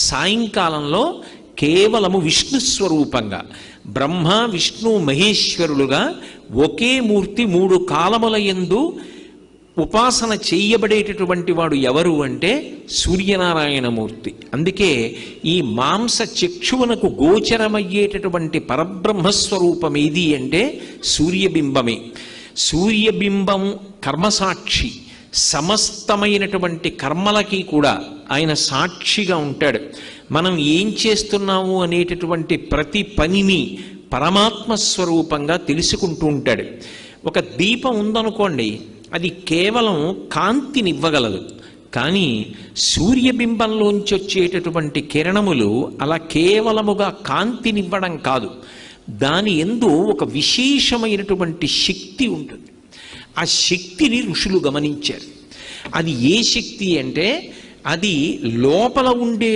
సాయంకాలంలో కేవలము విష్ణు స్వరూపంగా బ్రహ్మ విష్ణు మహేశ్వరులుగా ఒకే మూర్తి 3 కాలముల యందు ఉపాసన చేయబడేటటువంటి వాడు ఎవరు అంటే సూర్యనారాయణమూర్తి. అందుకే ఈ మాంస చక్షువునకు గోచరమయ్యేటటువంటి పరబ్రహ్మస్వరూపం ఏది అంటే సూర్యబింబమే. సూర్యబింబం కర్మసాక్షి, సమస్తమైనటువంటి కర్మలకి కూడా ఆయన సాక్షిగా ఉంటాడు. మనం ఏం చేస్తున్నాము అనేటటువంటి ప్రతి పనిని పరమాత్మ స్వరూపంగా తెలుసుకుంటూ ఉంటాడు. ఒక దీపం ఉందనుకోండి, అది కేవలం కాంతినివ్వగలదు, కానీ సూర్యబింబంలోంచి వచ్చేటటువంటి కిరణములు అలా కేవలముగా కాంతినివ్వడం కాదు, దాని యందు ఒక విశేషమైనటువంటి శక్తి ఉంటుంది. ఆ శక్తిని ఋషులు గమనించారు. అది ఏ శక్తి అంటే అది లోపల ఉండే